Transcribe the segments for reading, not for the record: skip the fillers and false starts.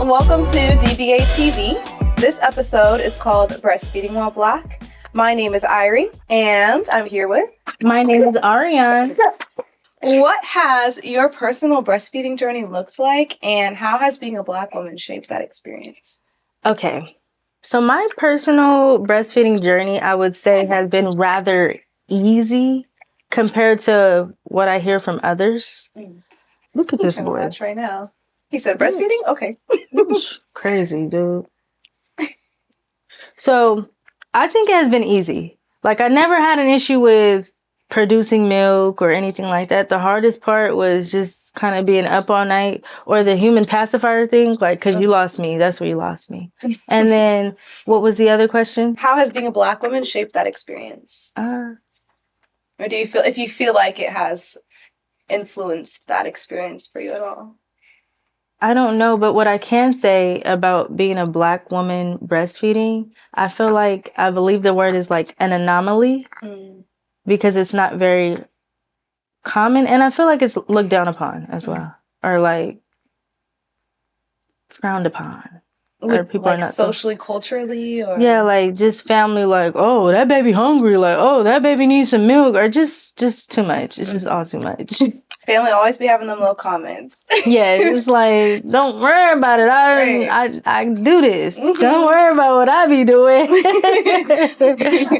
Welcome to DBA TV. This episode is called Breastfeeding While Black. My name is Ariyan, and I'm here with... My name is Ariyan. What has your personal breastfeeding journey looked like, and how has being a Black woman shaped that experience? Okay, so my personal breastfeeding journey, I would say, has been rather easy compared to what I hear from others. Look at this boy. Right now. He said breastfeeding? Okay. Crazy, dude. So I think it has been easy. Like, I never had an issue with producing milk or anything like that. The hardest part was just kind of being up all night, or the human pacifier thing, like, because you lost me. That's where you lost me. And then what was the other question? How has being a Black woman shaped that experience? Or do you feel like it has influenced that experience for you at all? I don't know, but what I can say about being a Black woman breastfeeding, I feel like, I believe the word is like an anomaly, because it's not very common, and I feel like it's looked down upon as well, or like frowned upon. Or people like are not socially, culturally, or like just family, like, oh, that baby hungry, like, oh, that baby needs some milk, or just too much. It's just all too much. Family always be having them little comments. Yeah, it's like, don't worry about it. I do this. Don't worry about what I be doing.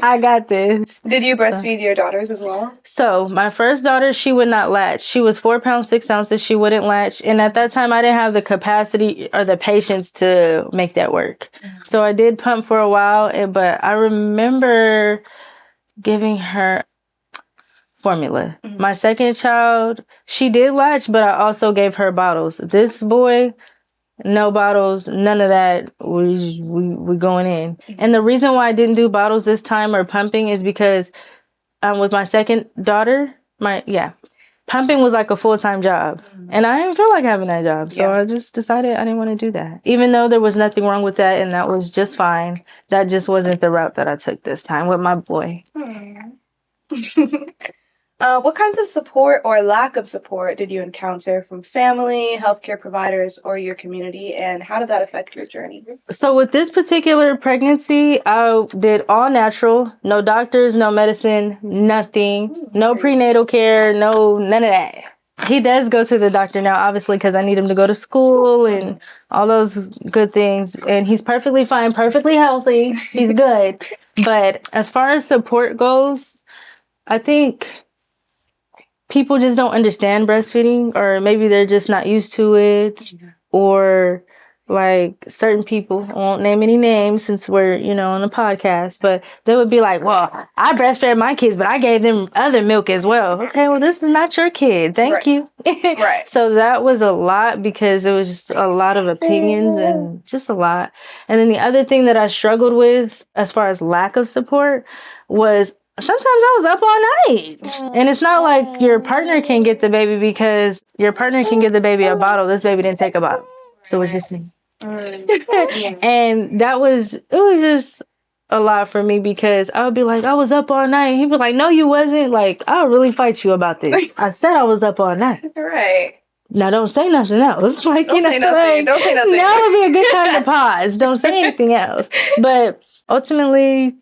I got this. Did you breastfeed your daughters as well? So my first daughter, she would not latch. She was 4 pounds 6 ounces. She wouldn't latch, and at that time, I didn't have the capacity or the patience to make that work. So I did pump for a while, but I remember giving her formula. My second child, she did latch, but I also gave her bottles. This boy, no bottles, none of that. We going in. And the reason why I didn't do bottles this time or pumping is because with my second daughter, pumping was like a full-time job. And I didn't feel like having that job. So I just decided I didn't want to do that. Even though there was nothing wrong with that, and that was just fine. That just wasn't the route that I took this time with my boy. What kinds of support or lack of support did you encounter from family, healthcare providers, or your community, and how did that affect your journey? So with this particular pregnancy, I did all natural, no doctors, no medicine, nothing, no prenatal care, none of that. He does go to the doctor now, obviously, because I need him to go to school and all those good things. And he's perfectly fine, perfectly healthy. He's good. But as far as support goes, I think people just don't understand breastfeeding, or maybe they're just not used to it, or like certain people, I won't name any names since we're, on a podcast, but they would be like, well, I breastfed my kids, but I gave them other milk as well. Okay, well, this is not your kid. Thank you. Right. So that was a lot, because it was just a lot of opinions and just a lot. And then the other thing that I struggled with as far as lack of support was, sometimes I was up all night. And it's not like your partner can get the baby, because your partner can give the baby a bottle. This baby didn't take a bottle. So it's just me. And it was just a lot for me, because I would be like, I was up all night. He'd be like, no, you wasn't. Like, I'll really fight you about this. I said I was up all night. Right. Now don't say nothing else. Like, don't say nothing. Don't say nothing. Now would be a good time to pause. Don't say anything else. But ultimately,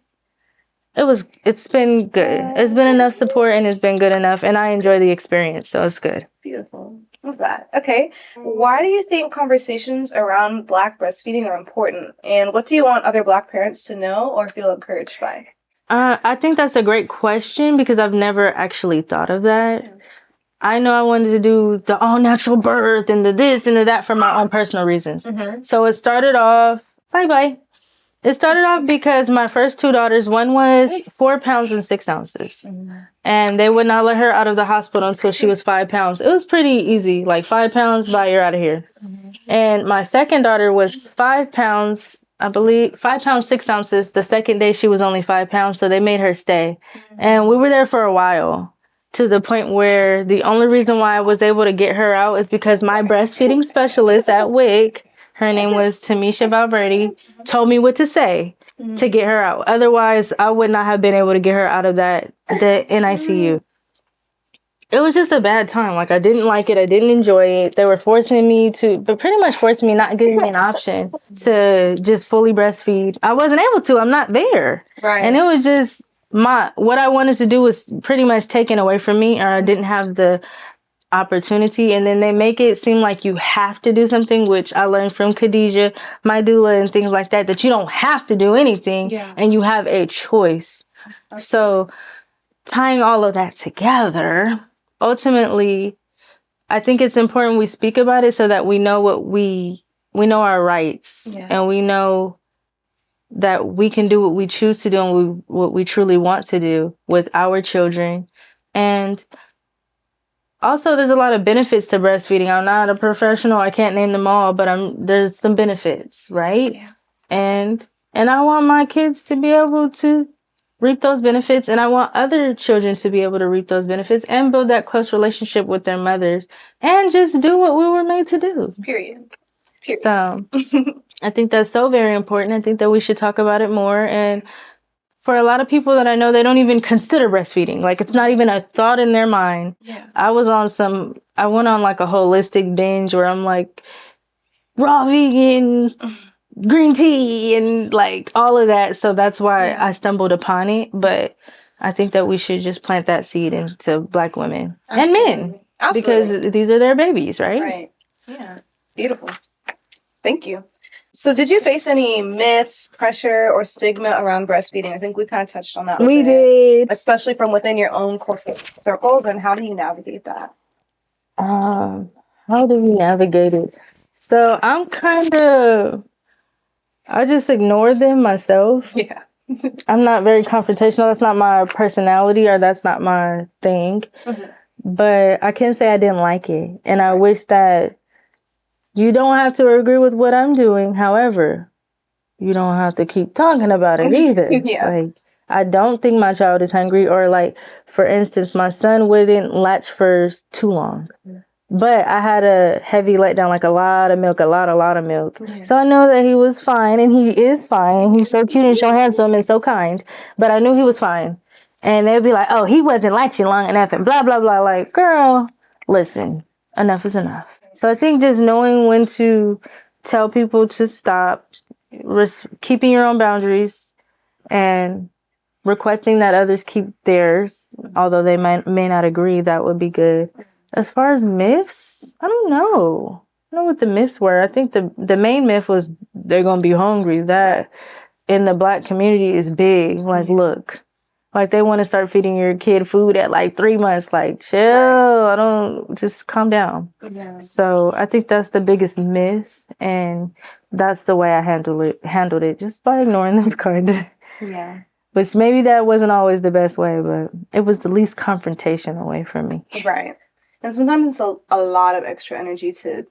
it's been good. It's been enough support, and it's been good enough, and I enjoy the experience, so it's good. Beautiful. Love that. Okay. Why do you think conversations around Black breastfeeding are important, and what do you want other Black parents to know or feel encouraged by? I think that's a great question, because I've never actually thought of that. I know I wanted to do the all-natural birth and the this and the that for my own personal reasons. So it started off... Bye-bye. It started off because my first two daughters, one was 4 pounds and 6 ounces. And they would not let her out of the hospital until she was 5 pounds. It was pretty easy. Like, 5 pounds, bye, you're out of here. And my second daughter was 5 pounds, I believe, 5 pounds, 6 ounces. The second day she was only 5 pounds, so they made her stay. And we were there for a while, to the point where the only reason why I was able to get her out is because my breastfeeding specialist at WIC, her name was Tamisha Valverde, told me what to say to get her out. Otherwise, I would not have been able to get her out of the NICU. it was just a bad time. Like, I didn't like it. I didn't enjoy it. They were forcing me to, but pretty much forcing me, not giving me an option to just fully breastfeed. I wasn't able to. I'm not there. Right. And it was just what I wanted to do was pretty much taken away from me, or I didn't have the opportunity. And then they make it seem like you have to do something, which I learned from Khadijah, my doula, and things like that, that you don't have to do anything and you have a choice. Okay. So tying all of that together, ultimately, I think it's important we speak about it so that we know we know our rights, and we know that we can do what we choose to do and what we truly want to do with our children. And also, there's a lot of benefits to breastfeeding. I'm not a professional. I can't name them all, but there's some benefits, right? Yeah. And I want my kids to be able to reap those benefits, and I want other children to be able to reap those benefits and build that close relationship with their mothers and just do what we were made to do. Period. So I think that's so very important. I think that we should talk about it more. And for a lot of people that I know, they don't even consider breastfeeding. Like, it's not even a thought in their mind. Yeah. I went on like a holistic binge where I'm like raw vegan, green tea, and like all of that. So that's why I stumbled upon it. But I think that we should just plant that seed into Black women and men. Absolutely. Because these are their babies, right? Right. Yeah. Beautiful. Thank you. So did you face any myths, pressure, or stigma around breastfeeding? I think we kind of touched on that. We did. Especially from within your own core circles, and how do you navigate that? How do we navigate it? So I just ignore them myself. Yeah. I'm not very confrontational. That's not my personality, or that's not my thing. Mm-hmm. But I can say I didn't like it. And I wish that you don't have to agree with what I'm doing. However, you don't have to keep talking about it either. Yeah. Like, I don't think my child is hungry, or like, for instance, my son wouldn't latch first too long. But I had a heavy letdown, like a lot of milk. Yeah. So I know that he was fine, and he is fine. He's so cute and so handsome and so kind. But I knew he was fine. And they'd be like, oh, he wasn't latching long enough and blah, blah, blah. Like, girl, listen, enough is enough. So I think just knowing when to tell people to stop, keeping your own boundaries, and requesting that others keep theirs, although they may not agree, that would be good. As far as myths, I don't know. I don't know what the myths were. I think the main myth was they're going to be hungry. That in the Black community is big. Like, look. Like, they want to start feeding your kid food at like 3 months. Like, chill. Just calm down. Yeah. So I think that's the biggest myth. And that's the way I handled it, just by ignoring them, kind of. Yeah. Which maybe that wasn't always the best way, but it was the least confrontational way for me. Right. And sometimes it's a lot of extra energy to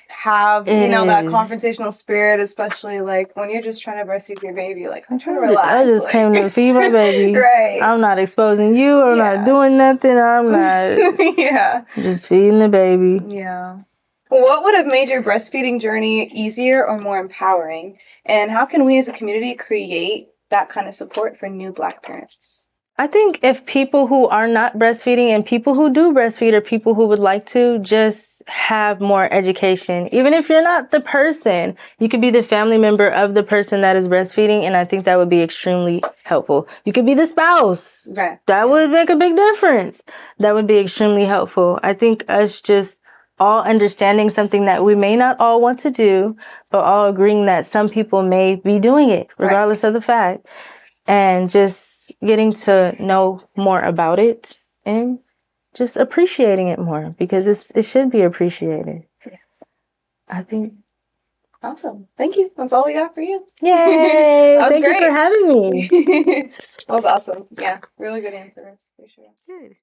have, that confrontational spirit, especially like when you're just trying to breastfeed your baby. Like, I'm trying to relax. I just came to feed my baby. Right. I'm not exposing you. I'm not doing nothing. I'm not just feeding the baby. Yeah. What would have made your breastfeeding journey easier or more empowering? And how can we as a community create that kind of support for new Black parents? I think if people who are not breastfeeding and people who do breastfeed, or people who would like to, just have more education. Even if you're not the person, you could be the family member of the person that is breastfeeding, and I think that would be extremely helpful. You could be the spouse. Right. That would make a big difference. That would be extremely helpful. I think us just all understanding something that we may not all want to do, but all agreeing that some people may be doing it, regardless of the fact. And just getting to know more about it and just appreciating it more, because it should be appreciated. Yes. I think. Awesome. Thank you. That's all we got for you. Yay! Thank you for having me. That was awesome. Yeah, really good answers. For sure. Good.